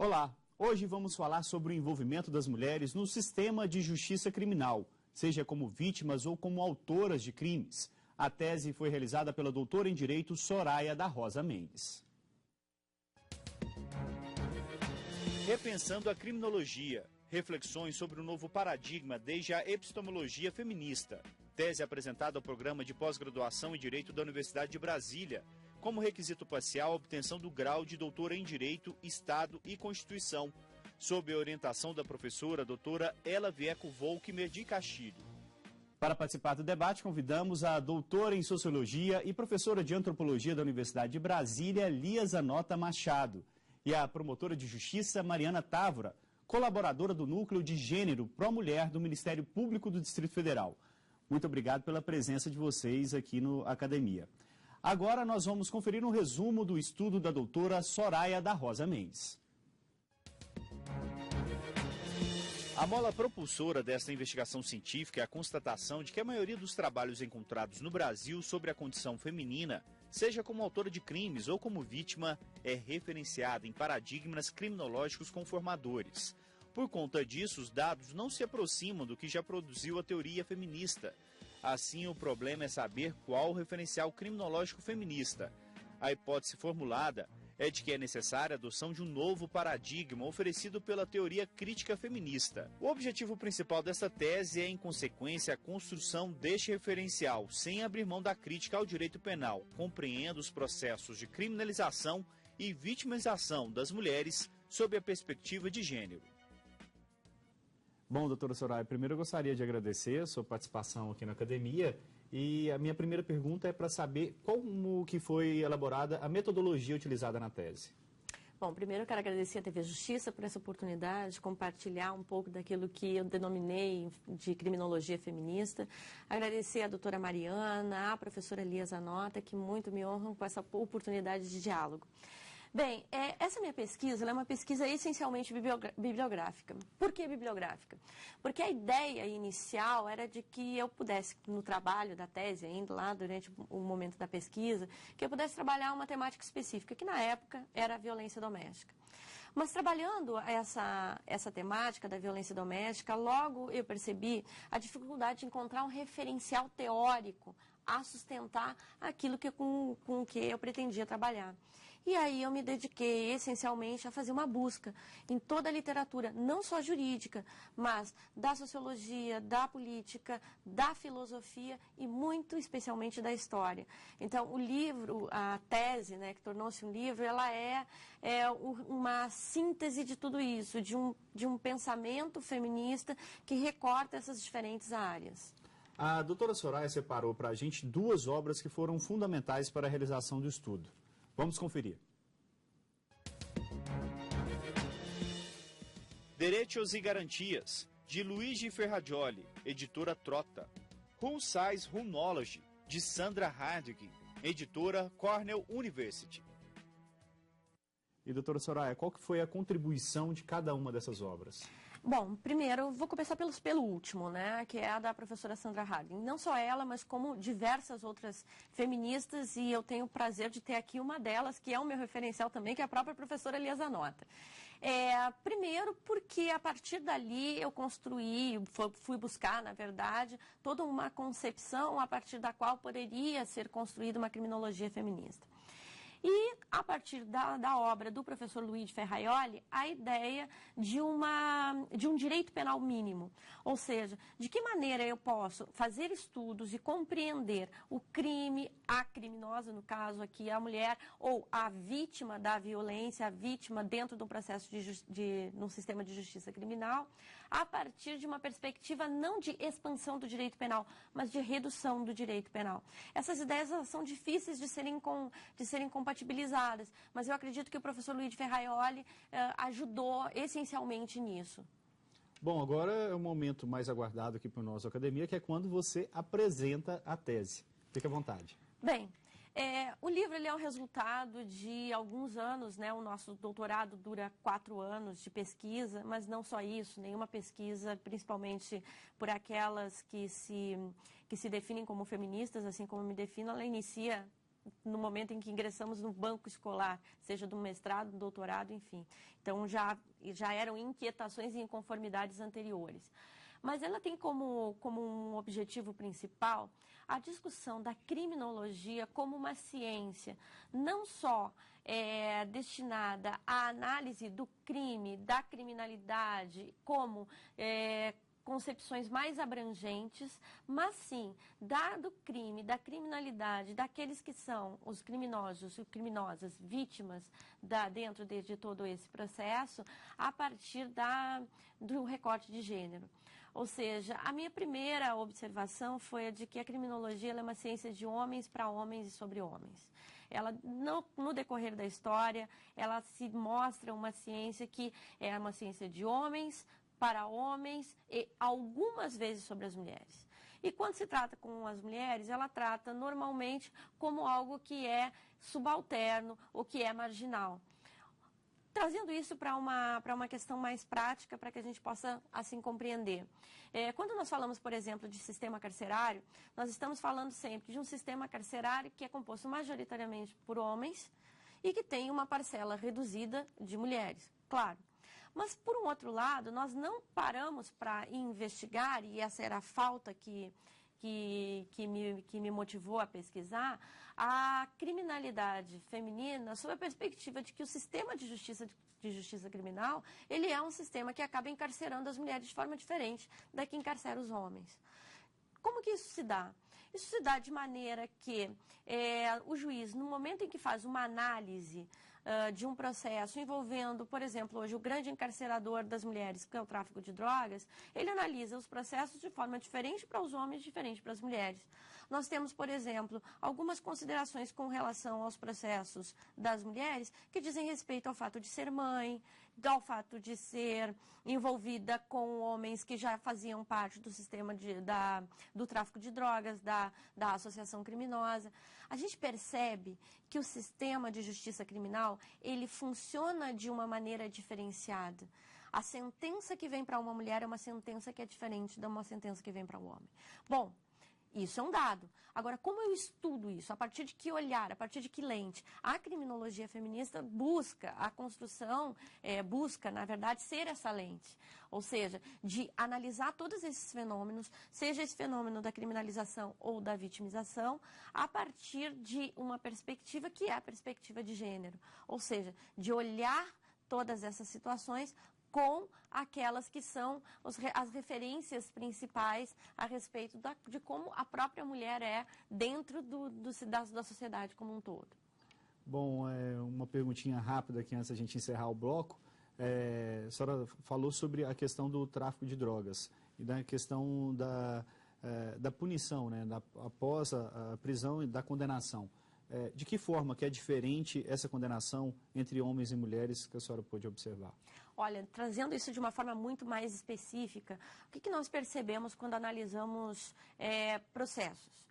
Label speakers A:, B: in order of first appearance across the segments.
A: Olá, hoje vamos falar sobre o envolvimento das mulheres no sistema de justiça criminal, seja como vítimas ou como autoras de crimes. A tese foi realizada pela doutora em Direito Soraya da Rosa Mendes. Repensando a criminologia, reflexões sobre o novo paradigma desde a epistemologia feminista. Tese apresentada ao programa de pós-graduação em Direito da Universidade de Brasília, como requisito parcial a obtenção do grau de doutora em Direito, Estado e Constituição, sob a orientação da professora doutora Ela Vieco Volkmer de Castilho. Para participar do debate, convidamos a doutora em Sociologia e professora de Antropologia da Universidade de Brasília, Lia Zanota Machado, e a promotora de Justiça, Mariana Távora, colaboradora do Núcleo de Gênero Pró-Mulher do Ministério Público do Distrito Federal. Muito obrigado pela presença de vocês aqui no Academia. Agora nós vamos conferir um resumo do estudo da doutora Soraya da Rosa Mendes. A mola propulsora desta investigação científica é a constatação de que a maioria dos trabalhos encontrados no Brasil sobre a condição feminina, seja como autora de crimes ou como vítima, é referenciada em paradigmas criminológicos conformadores. Por conta disso, os dados não se aproximam do que já produziu a teoria feminista. Assim, o problema é saber qual o referencial criminológico feminista. A hipótese formulada é de que é necessária a adoção de um novo paradigma oferecido pela teoria crítica feminista. O objetivo principal dessa tese é, em consequência, a construção deste referencial, sem abrir mão da crítica ao direito penal, compreendendo os processos de criminalização e vitimização das mulheres sob a perspectiva de gênero. Bom, doutora Soraya, primeiro eu gostaria de agradecer a sua participação aqui na Academia e a minha primeira pergunta é para saber como que foi elaborada a metodologia utilizada na tese.
B: Bom, primeiro eu quero agradecer à TV Justiça por essa oportunidade de compartilhar um pouco daquilo que eu denominei de criminologia feminista. Agradecer à doutora Mariana, à professora Lia Zanota, que muito me honram com essa oportunidade de diálogo. Bem, essa minha pesquisa ela é uma pesquisa essencialmente bibliográfica. Por que bibliográfica? Porque a ideia inicial era de que eu pudesse, no trabalho da tese, ainda lá durante o momento da pesquisa, que eu pudesse trabalhar uma temática específica, que na época era a violência doméstica. Mas trabalhando essa temática da violência doméstica, logo eu percebi a dificuldade de encontrar um referencial teórico a sustentar aquilo com que eu pretendia trabalhar. E aí eu me dediquei essencialmente a fazer uma busca em toda a literatura, não só jurídica, mas da sociologia, da política, da filosofia e muito especialmente da história. Então o livro, a tese, né, que tornou-se um livro, ela é uma síntese de tudo isso, de um pensamento feminista que recorta essas diferentes áreas.
A: A doutora Soraya separou para a gente duas obras que foram fundamentais para a realização do estudo. Vamos conferir. Direitos e Garantias, de Luigi Ferrajoli, editora Trota. Who Size Who Knowledge, de Sandra Harding, editora Cornell University. E, doutora Soraya, qual que foi a contribuição de cada uma dessas obras?
B: Bom, primeiro, vou começar pelo último, né, que é a da professora Sandra Harding. Não só ela, mas como diversas outras feministas, e eu tenho o prazer de ter aqui uma delas, que é o meu referencial também, que é a própria professora Lia Zanota. Primeiro, porque a partir dali eu construí, fui buscar, na verdade, toda uma concepção a partir da qual poderia ser construída uma criminologia feminista. E, a partir da obra do professor Luigi Ferrajoli, a ideia de um direito penal mínimo. Ou seja, de que maneira eu posso fazer estudos e compreender o crime, a criminosa, no caso aqui, a mulher, ou a vítima da violência, a vítima dentro do processo no sistema de justiça criminal, a partir de uma perspectiva não de expansão do direito penal, mas de redução do direito penal. Essas ideias são difíceis de serem compatibilizadas, mas eu acredito que o professor Luigi Ferrajoli ajudou essencialmente nisso.
A: Bom, agora é o momento mais aguardado aqui para o nosso Academia, que é quando você apresenta a tese. Fique à vontade.
B: Bem, o livro ele é o resultado de alguns anos, né? O nosso doutorado dura 4 anos de pesquisa, mas não só isso, nenhuma pesquisa, principalmente por aquelas que se definem como feministas, assim como eu me defino, ela inicia no momento em que ingressamos no banco escolar, seja do mestrado, do doutorado, enfim. Então, já eram inquietações e inconformidades anteriores. Mas ela tem como um objetivo principal a discussão da criminologia como uma ciência, não só destinada à análise do crime, da criminalidade, como concepções mais abrangentes, mas sim do crime, da criminalidade, daqueles que são os criminosos e criminosas, vítimas dentro de todo esse processo, a partir do recorte de gênero. Ou seja, a minha primeira observação foi a de que a criminologia ela é uma ciência de homens para homens e sobre homens. Ela, no decorrer da história, ela se mostra uma ciência que é uma ciência de homens para homens e algumas vezes sobre as mulheres. E quando se trata com as mulheres, ela trata normalmente como algo que é subalterno ou que é marginal. Trazendo isso para uma questão mais prática, para que a gente possa, assim, compreender. Quando nós falamos, por exemplo, de sistema carcerário, nós estamos falando sempre de um sistema carcerário que é composto majoritariamente por homens e que tem uma parcela reduzida de mulheres, claro. Mas, por um outro lado, nós não paramos para investigar, e essa era a falta que me motivou a pesquisar, a criminalidade feminina sob a perspectiva de que o sistema de justiça criminal, ele é um sistema que acaba encarcerando as mulheres de forma diferente da que encarcera os homens. Como que isso se dá? Isso se dá de maneira que o juiz, no momento em que faz uma análise de um processo envolvendo, por exemplo, hoje o grande encarcerador das mulheres, que é o tráfico de drogas, ele analisa os processos de forma diferente para os homens, diferente para as mulheres. Nós temos, por exemplo, algumas considerações com relação aos processos das mulheres que dizem respeito ao fato de ser mãe, ao fato de ser envolvida com homens que já faziam parte do sistema do tráfico de drogas, da associação criminosa. A gente percebe que o sistema de justiça criminal, ele funciona de uma maneira diferenciada. A sentença que vem para uma mulher é uma sentença que é diferente de uma sentença que vem para um homem. Bom, isso é um dado. Agora, como eu estudo isso? A partir de que olhar? A partir de que lente? A criminologia feminista busca a construção, busca, na verdade, ser essa lente. Ou seja, de analisar todos esses fenômenos, seja esse fenômeno da criminalização ou da vitimização, a partir de uma perspectiva que é a perspectiva de gênero. Ou seja, de olhar todas essas situações com aquelas que são as referências principais a respeito de como a própria mulher é dentro da sociedade como um todo.
C: Bom, uma perguntinha rápida aqui antes da gente encerrar o bloco. A senhora falou sobre a questão do tráfico de drogas e da questão da punição, né, após a prisão e da condenação. De que forma que é diferente essa condenação entre homens e mulheres que a senhora pôde observar?
B: Olha, trazendo isso de uma forma muito mais específica, o que nós percebemos quando analisamos processos?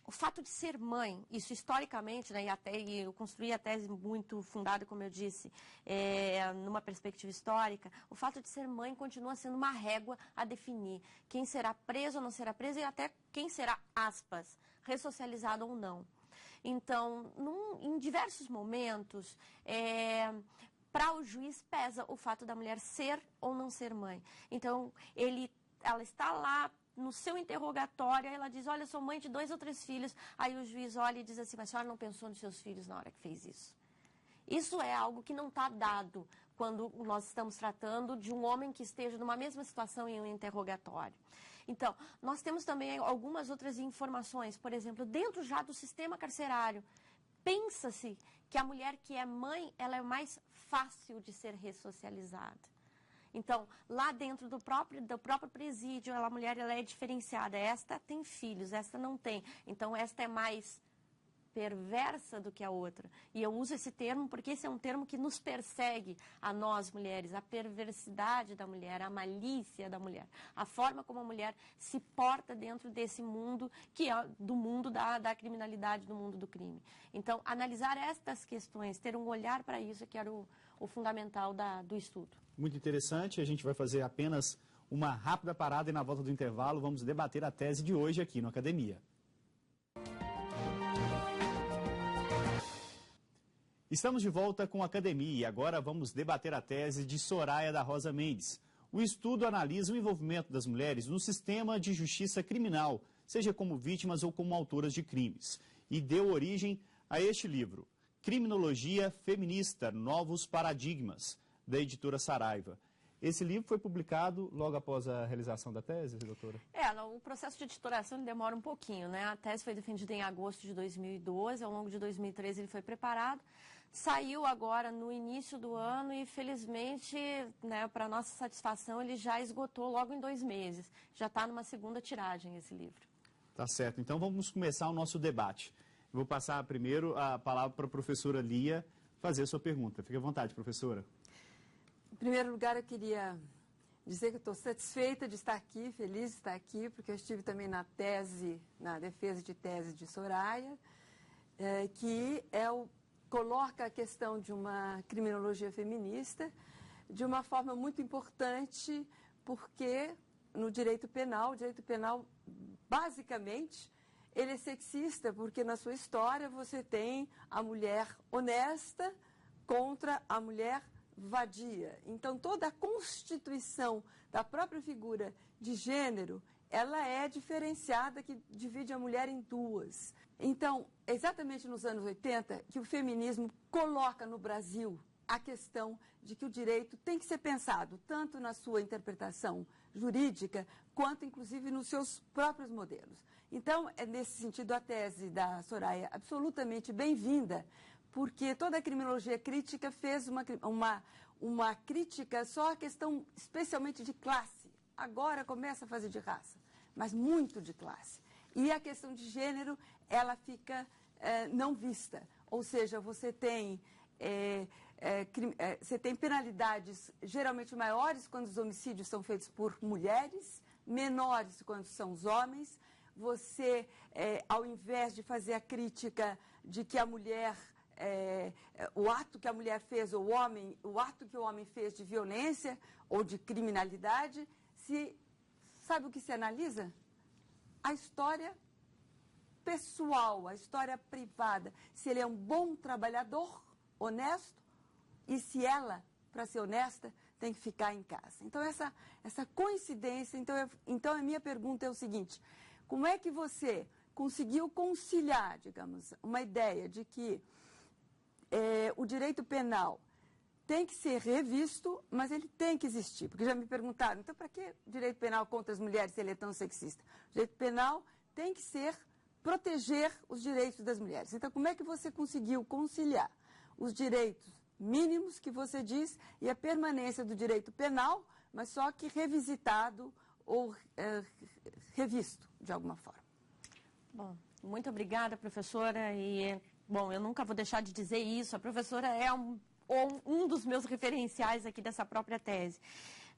B: O fato de ser mãe, isso historicamente, né, e eu construí a tese muito fundada, como eu disse, numa perspectiva histórica, o fato de ser mãe continua sendo uma régua a definir quem será preso ou não será preso e até quem será, aspas, ressocializado ou não. Então, em diversos momentos, para o juiz pesa o fato da mulher ser ou não ser mãe. Então, ela está lá no seu interrogatório, ela diz, olha, eu sou mãe de 2 ou 3 filhos. Aí o juiz olha e diz assim, mas a senhora não pensou nos seus filhos na hora que fez isso? Isso é algo que não está dado quando nós estamos tratando de um homem que esteja numa mesma situação em um interrogatório. Então, nós temos também algumas outras informações, por exemplo, dentro já do sistema carcerário, pensa-se que a mulher que é mãe, ela é mais fácil de ser ressocializada. Então, lá dentro do próprio presídio, a mulher ela é diferenciada. Esta tem filhos, esta não tem. Então, esta é mais perversa do que a outra. E eu uso esse termo porque esse é um termo que nos persegue a nós mulheres, a perversidade da mulher, a malícia da mulher, a forma como a mulher se porta dentro desse mundo que é do mundo da criminalidade, do mundo do crime. Então, analisar estas questões, ter um olhar para isso que era o fundamental do estudo.
C: Muito interessante, a gente vai fazer apenas uma rápida parada e na volta do intervalo vamos debater a tese de hoje aqui no Academia. Estamos de volta com a Academia e agora vamos debater a tese de Soraya da Rosa Mendes. O estudo analisa o envolvimento das mulheres no sistema de justiça criminal, seja como vítimas ou como autoras de crimes, e deu origem a este livro, Criminologia Feminista, Novos Paradigmas, da editora Saraiva. Esse livro foi publicado logo após a realização da tese, doutora?
B: O processo de editoração demora um pouquinho, né? A tese foi defendida em agosto de 2012, ao longo de 2013 ele foi preparado, saiu agora no início do ano e, felizmente, né, para nossa satisfação, ele já esgotou logo em 2 meses. Já está numa segunda tiragem esse livro.
C: Tá certo. Então vamos começar o nosso debate. Eu vou passar primeiro a palavra para a professora Lia fazer a sua pergunta. Fique à vontade, professora.
D: Em primeiro lugar, eu queria dizer que eu estou satisfeita de estar aqui, feliz de estar aqui, porque eu estive também na defesa de tese de Soraya, que coloca a questão de uma criminologia feminista de uma forma muito importante, porque no direito penal, basicamente, ele é sexista, porque na sua história você tem a mulher honesta contra a mulher vadia. Então, toda a constituição da própria figura de gênero, ela é diferenciada, que divide a mulher em duas. Então, exatamente nos anos 80, que o feminismo coloca no Brasil a questão de que o direito tem que ser pensado, tanto na sua interpretação jurídica, quanto, inclusive, nos seus próprios modelos. Então, é nesse sentido, a tese da Soraya absolutamente bem-vinda, porque toda a criminologia crítica fez uma crítica só à questão, especialmente de classe. Agora começa a fazer de raça, mas muito de classe. E a questão de gênero, ela fica não vista. Ou seja, você tem penalidades geralmente maiores quando os homicídios são feitos por mulheres, menores quando são os homens. Você, ao invés de fazer a crítica de que a mulher, o ato que a mulher fez, ou o ato que o homem fez de violência ou de criminalidade, sabe o que se analisa? A história pessoal, a história privada. Se ele é um bom trabalhador, honesto, e se ela, para ser honesta, tem que ficar em casa. Então, essa coincidência, então a minha pergunta é o seguinte: como é que você conseguiu conciliar, digamos, uma ideia de que o direito penal tem que ser revisto, mas ele tem que existir? Porque já me perguntaram, então para que direito penal contra as mulheres se ele é tão sexista? O direito penal tem que proteger os direitos das mulheres. Então, como é que você conseguiu conciliar os direitos mínimos que você diz e a permanência do direito penal, mas só que revisitado ou revisto de alguma forma?
B: Bom, muito obrigada, professora. Bom, eu nunca vou deixar de dizer isso. A professora é um dos meus referenciais aqui dessa própria tese.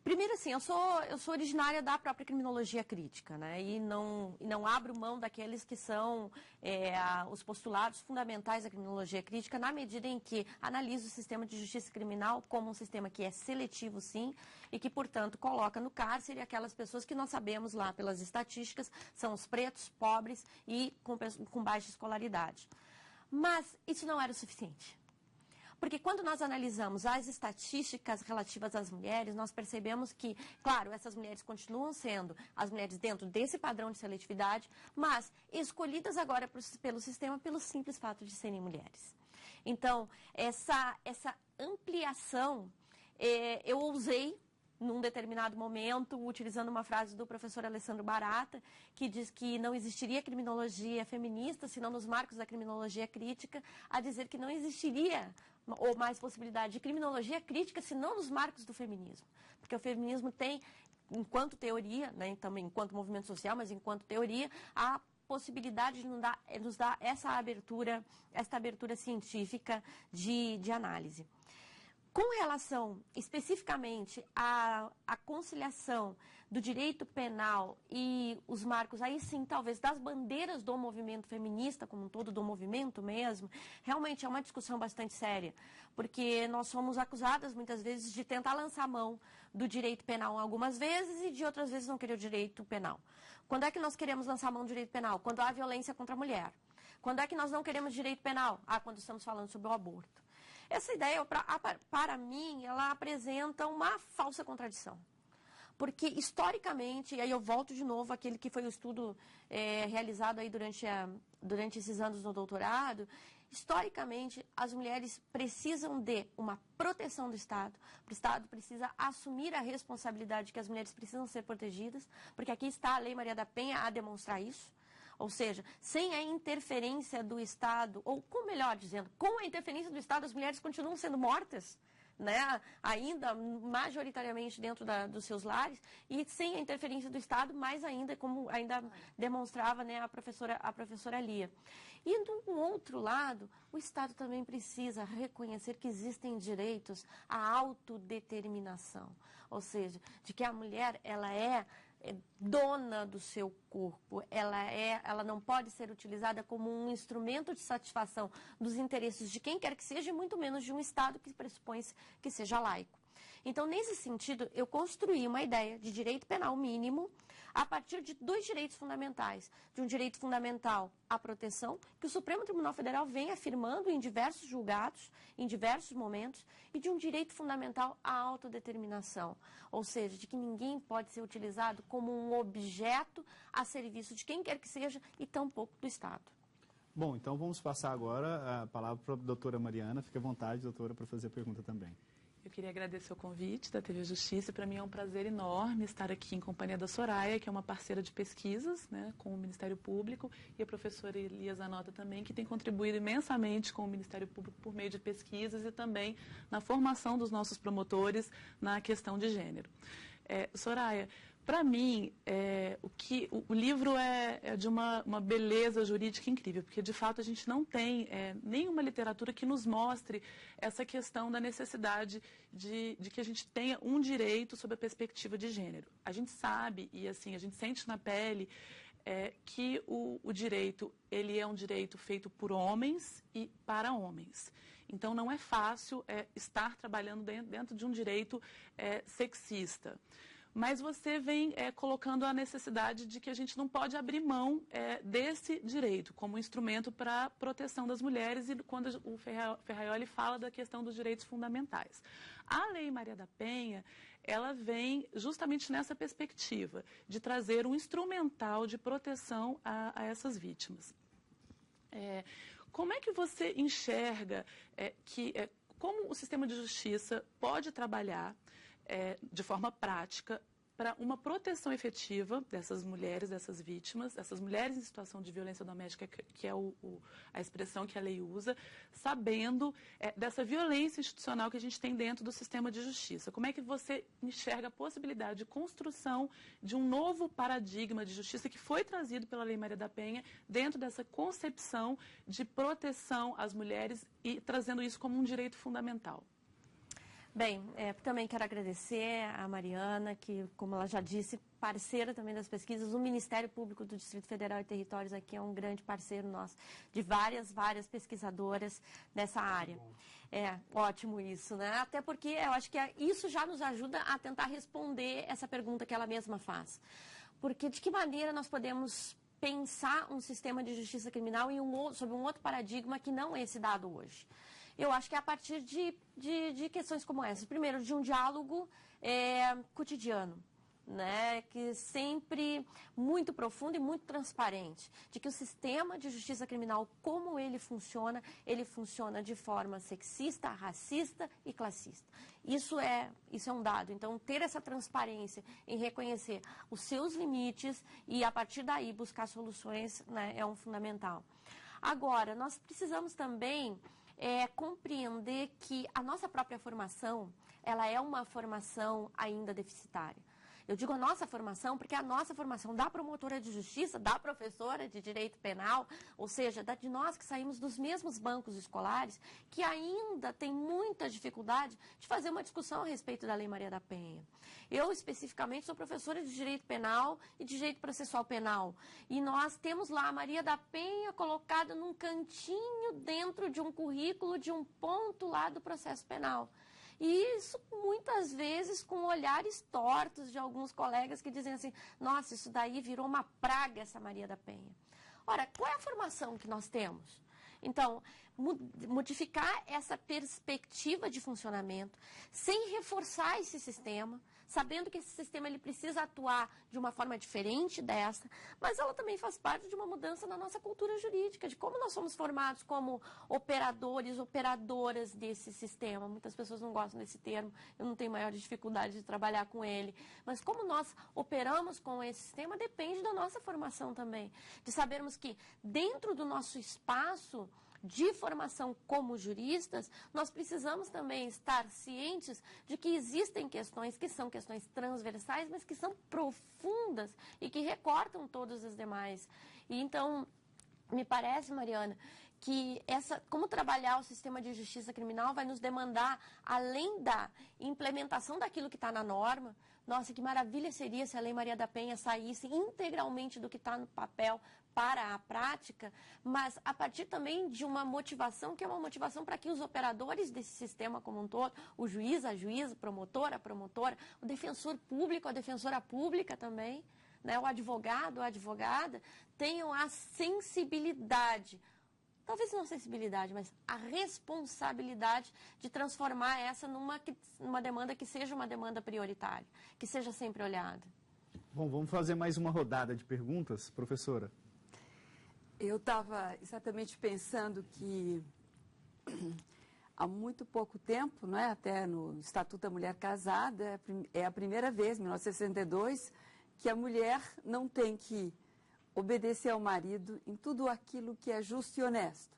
B: Primeiro, assim, eu sou originária da própria criminologia crítica, né? E não abro mão daqueles que são os postulados fundamentais da criminologia crítica, na medida em que analiso o sistema de justiça criminal como um sistema que é seletivo, sim, e que, portanto, coloca no cárcere aquelas pessoas que nós sabemos lá pelas estatísticas são os pretos, pobres e com baixa escolaridade. Mas isso não era o suficiente. Porque quando nós analisamos as estatísticas relativas às mulheres, nós percebemos que, claro, essas mulheres continuam sendo as mulheres dentro desse padrão de seletividade, mas escolhidas agora pelo sistema pelo simples fato de serem mulheres. Então, essa ampliação, eu ousei, num determinado momento, utilizando uma frase do professor Alessandro Barata, que diz que não existiria criminologia feminista, senão nos marcos da criminologia crítica, a dizer que não existiria ou mais possibilidade de criminologia crítica, senão nos marcos do feminismo. Porque o feminismo tem, enquanto teoria, né, também enquanto movimento social, mas enquanto teoria, a possibilidade de nos dar essa abertura científica de análise. Com relação especificamente à conciliação do direito penal e os marcos, aí sim, talvez, das bandeiras do movimento feminista como um todo, do movimento mesmo, realmente é uma discussão bastante séria, porque nós somos acusadas muitas vezes de tentar lançar mão do direito penal algumas vezes e de outras vezes não querer o direito penal. Quando é que nós queremos lançar mão do direito penal? Quando há violência contra a mulher. Quando é que nós não queremos direito penal? Quando estamos falando sobre o aborto. Essa ideia, para mim, ela apresenta uma falsa contradição. Porque, historicamente, e aí eu volto de novo àquele que foi o estudo realizado aí durante esses anos no doutorado, historicamente, as mulheres precisam de uma proteção do Estado. O Estado precisa assumir a responsabilidade de que as mulheres precisam ser protegidas, porque aqui está a Lei Maria da Penha a demonstrar isso. Ou seja, sem a interferência do Estado, ou melhor dizendo, com a interferência do Estado, as mulheres continuam sendo mortas, né, ainda majoritariamente dentro dos seus lares, e sem a interferência do Estado, mais ainda, como ainda demonstrava, né, a professora Lia. E do outro lado, o Estado também precisa reconhecer que existem direitos à autodeterminação, ou seja, de que a mulher ela é dona do seu corpo, ela não pode ser utilizada como um instrumento de satisfação dos interesses de quem quer que seja, e muito menos de um Estado que pressupõe que seja laico. Então, nesse sentido, eu construí uma ideia de direito penal mínimo a partir de dois direitos fundamentais. De um direito fundamental à proteção, que o Supremo Tribunal Federal vem afirmando em diversos julgados, em diversos momentos, e de um direito fundamental à autodeterminação. Ou seja, de que ninguém pode ser utilizado como um objeto a serviço de quem quer que seja e tampouco do Estado.
C: Bom, então vamos passar agora a palavra para a doutora Mariana. Fique à vontade, doutora, para fazer a pergunta também.
E: Eu queria agradecer o convite da TV Justiça. Para mim é um prazer enorme estar aqui em companhia da Soraya, que é uma parceira de pesquisas, né, com o Ministério Público, e a professora Lia Zanota também, que tem contribuído imensamente com o Ministério Público por meio de pesquisas e também na formação dos nossos promotores na questão de gênero. Soraya, para mim, o livro é de uma beleza jurídica incrível, porque, de fato, a gente não tem nenhuma literatura que nos mostre essa questão da necessidade de que a gente tenha um direito sob a perspectiva de gênero. A gente sabe, e assim, a gente sente na pele que o direito, ele é um direito feito por homens e para homens. Então, não é fácil estar trabalhando dentro de um direito sexista. Mas você vem colocando a necessidade de que a gente não pode abrir mão desse direito como instrumento para a proteção das mulheres, e quando o Ferraioli fala da questão dos direitos fundamentais. A Lei Maria da Penha, ela vem justamente nessa perspectiva de trazer um instrumental de proteção a essas vítimas. Como é que você enxerga como o sistema de justiça pode trabalhar de forma prática para uma proteção efetiva dessas mulheres, dessas vítimas, dessas mulheres em situação de violência doméstica, que é a expressão que a lei usa, sabendo dessa violência institucional que a gente tem dentro do sistema de justiça? Como é que você enxerga a possibilidade de construção de um novo paradigma de justiça que foi trazido pela Lei Maria da Penha dentro dessa concepção de proteção às mulheres e trazendo isso como um direito fundamental?
B: Bem, também quero agradecer a Mariana, que, como ela já disse, parceira também das pesquisas. O Ministério Público do Distrito Federal e Territórios aqui é um grande parceiro nosso, de várias pesquisadoras dessa área. Ótimo isso, né? Até porque eu acho que isso já nos ajuda a tentar responder essa pergunta que ela mesma faz. Porque de que maneira nós podemos pensar um sistema de justiça criminal sob um outro paradigma que não é esse dado hoje? Eu acho que é a partir de questões como essa. Primeiro, de um diálogo cotidiano, né, que sempre muito profundo e muito transparente, de que o sistema de justiça criminal, como ele funciona de forma sexista, racista e classista. Isso é um dado. Então, ter essa transparência em reconhecer os seus limites e, a partir daí, buscar soluções, né, é um fundamental. Agora, nós precisamos também compreender que a nossa própria formação, ela é uma formação ainda deficitária. Eu digo a nossa formação porque a nossa formação da promotora de justiça, da professora de direito penal, ou seja, de nós que saímos dos mesmos bancos escolares, que ainda tem muita dificuldade de fazer uma discussão a respeito da Lei Maria da Penha. Eu, especificamente, sou professora de direito penal e de direito processual penal. E nós temos lá a Maria da Penha colocada num cantinho dentro de um currículo, de um ponto lá do processo penal. E isso, muitas vezes, com olhares tortos de alguns colegas que dizem assim, nossa, isso daí virou uma praga, essa Maria da Penha. Ora, qual é a formação que nós temos? Então, modificar essa perspectiva de funcionamento, sem reforçar esse sistema, sabendo que esse sistema ele precisa atuar de uma forma diferente dessa, mas ela também faz parte de uma mudança na nossa cultura jurídica, de como nós somos formados como operadores, operadoras desse sistema. Muitas pessoas não gostam desse termo, eu não tenho maior dificuldade de trabalhar com ele, mas como nós operamos com esse sistema depende da nossa formação também, de sabermos que dentro do nosso espaço de formação como juristas, nós precisamos também estar cientes de que existem questões que são questões transversais, mas que são profundas e que recortam todas as demais. E então, me parece, Mariana, que como trabalhar o sistema de justiça criminal vai nos demandar, além da implementação daquilo que está na norma. Nossa, que maravilha seria se a Lei Maria da Penha saísse integralmente do que está no papel para a prática, mas a partir também de uma motivação, que é uma motivação para que os operadores desse sistema como um todo, o juiz, a juíza, a promotora, o defensor público, a defensora pública também, né, o advogado, a advogada, tenham a sensibilidade, talvez não sensibilidade, mas a responsabilidade de transformar essa numa demanda que seja uma demanda prioritária, que seja sempre olhada.
C: Bom, vamos fazer mais uma rodada de perguntas, professora.
D: Eu estava exatamente pensando que há muito pouco tempo, não é, até no Estatuto da Mulher Casada, é a primeira vez, em 1962, que a mulher não tem que obedecer ao marido em tudo aquilo que é justo e honesto.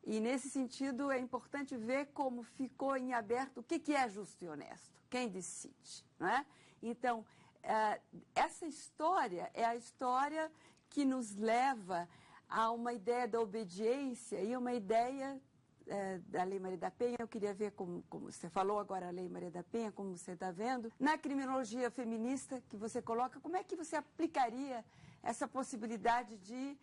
D: E, nesse sentido, é importante ver como ficou em aberto o que é justo e honesto, quem decide, não é? Então, essa história é a história que nos leva a uma ideia da obediência e uma ideia da Lei Maria da Penha. Eu queria ver como você falou agora a Lei Maria da Penha, como você está vendo. Na criminologia feminista que você coloca, como é que você aplicaria essa possibilidade de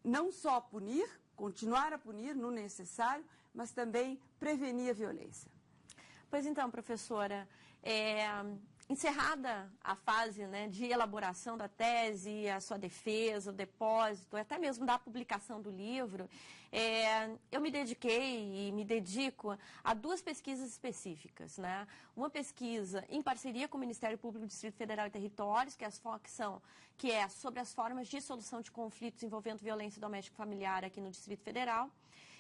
D: não só punir, continuar a punir no necessário, mas também prevenir a violência?
B: Pois então, professora, encerrada a fase, né, de elaboração da tese, a sua defesa, o depósito, até mesmo da publicação do livro, eu me dediquei e me dedico a duas pesquisas específicas, né? Uma pesquisa em parceria com o Ministério Público do Distrito Federal e Territórios, que é sobre as formas de solução de conflitos envolvendo violência doméstica e familiar aqui no Distrito Federal,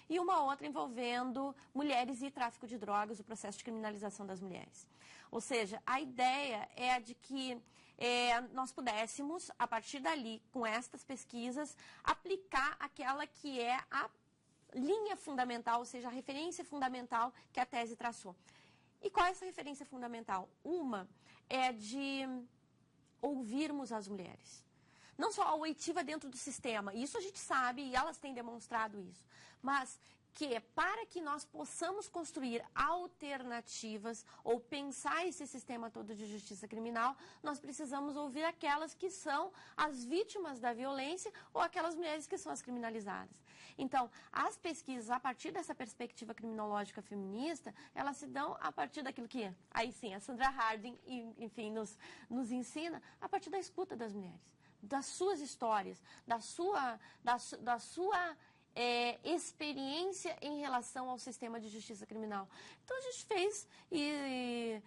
B: e uma outra envolvendo mulheres e tráfico de drogas, o processo de criminalização das mulheres. Ou seja, a ideia é a de que nós pudéssemos, a partir dali, com estas pesquisas, aplicar aquela que é a linha fundamental, ou seja, a referência fundamental que a tese traçou. E qual é essa referência fundamental? Uma é de ouvirmos as mulheres. Não só a oitiva dentro do sistema, isso a gente sabe e elas têm demonstrado isso, mas que para que nós possamos construir alternativas ou pensar esse sistema todo de justiça criminal, nós precisamos ouvir aquelas que são as vítimas da violência ou aquelas mulheres que são as criminalizadas. Então, as pesquisas, a partir dessa perspectiva criminológica feminista, elas se dão a partir daquilo que, aí sim, a Sandra Harding, enfim, nos ensina, a partir da escuta das mulheres, das suas histórias, da sua experiência em relação ao sistema de justiça criminal. Então, a gente fez e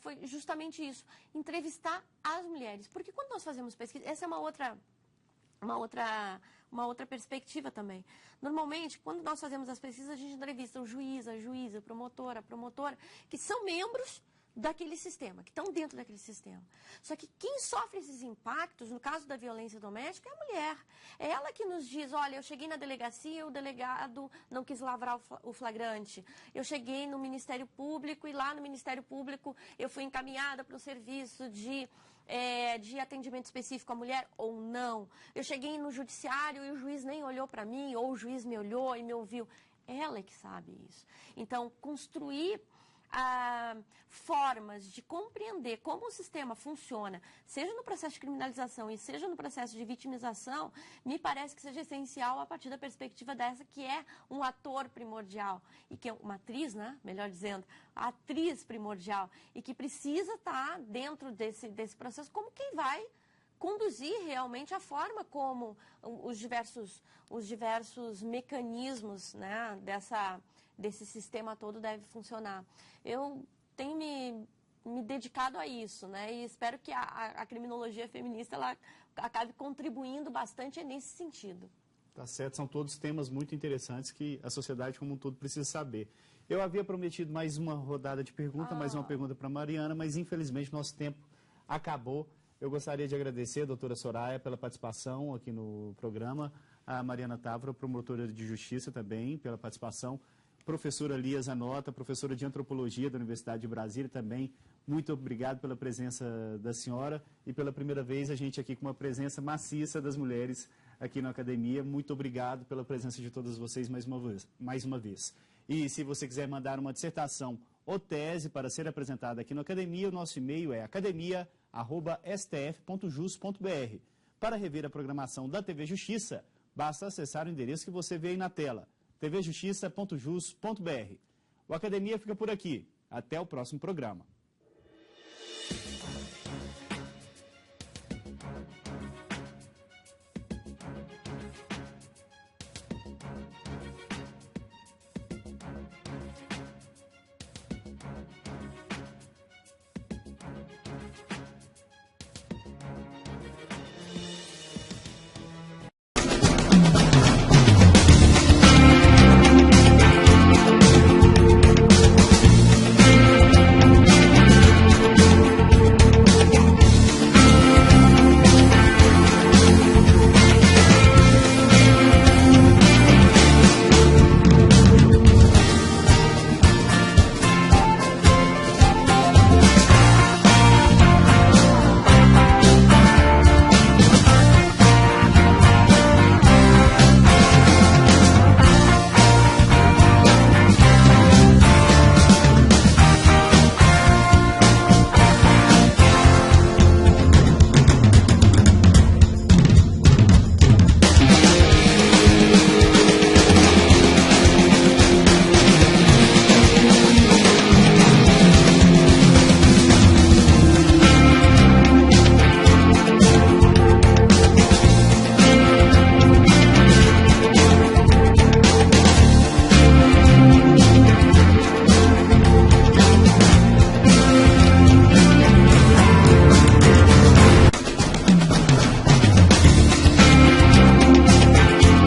B: foi justamente isso, entrevistar as mulheres. Porque quando nós fazemos pesquisa, essa é uma outra perspectiva também. Normalmente, quando nós fazemos as pesquisas, a gente entrevista o juiz, a juíza, a promotora, que são membros daquele sistema, que estão dentro daquele sistema. Só que quem sofre esses impactos, no caso da violência doméstica, é a mulher. É ela que nos diz, olha, eu cheguei na delegacia, o delegado não quis lavrar o flagrante. Eu cheguei no Ministério Público e lá no Ministério Público eu fui encaminhada para o serviço de atendimento específico à mulher ou não. Eu cheguei no judiciário e o juiz nem olhou para mim, ou o juiz me olhou e me ouviu. Ela é que sabe isso. Então, construir formas de compreender como o sistema funciona, seja no processo de criminalização e seja no processo de vitimização, me parece que seja essencial a partir da perspectiva dessa que é um ator primordial, e que é uma atriz, né? Melhor dizendo, a atriz primordial, e que precisa estar dentro desse processo como quem vai conduzir realmente a forma como os diversos mecanismos, né, desse sistema todo deve funcionar. Eu tenho me dedicado a isso, né, e espero que a criminologia feminista ela acabe contribuindo bastante nesse sentido.
C: Tá certo, são todos temas muito interessantes que a sociedade como um todo precisa saber. Eu havia prometido mais uma rodada de perguntas, mais uma pergunta para a Mariana, mas infelizmente nosso tempo acabou. Eu gostaria de agradecer a doutora Soraya pela participação aqui no programa, a Mariana Távora, promotora de justiça também, pela participação, professora Lia Zanota, professora de antropologia da Universidade de Brasília também, muito obrigado pela presença da senhora e pela primeira vez a gente aqui com uma presença maciça das mulheres aqui na academia. Muito obrigado pela presença de todas vocês mais uma vez. E se você quiser mandar uma dissertação ou tese para ser apresentada aqui na academia, o nosso e-mail é academia@stf.jus.br. Para rever a programação da TV Justiça, basta acessar o endereço que você vê aí na tela, tvjustiça.jus.br. O Academia fica por aqui. Até o próximo programa.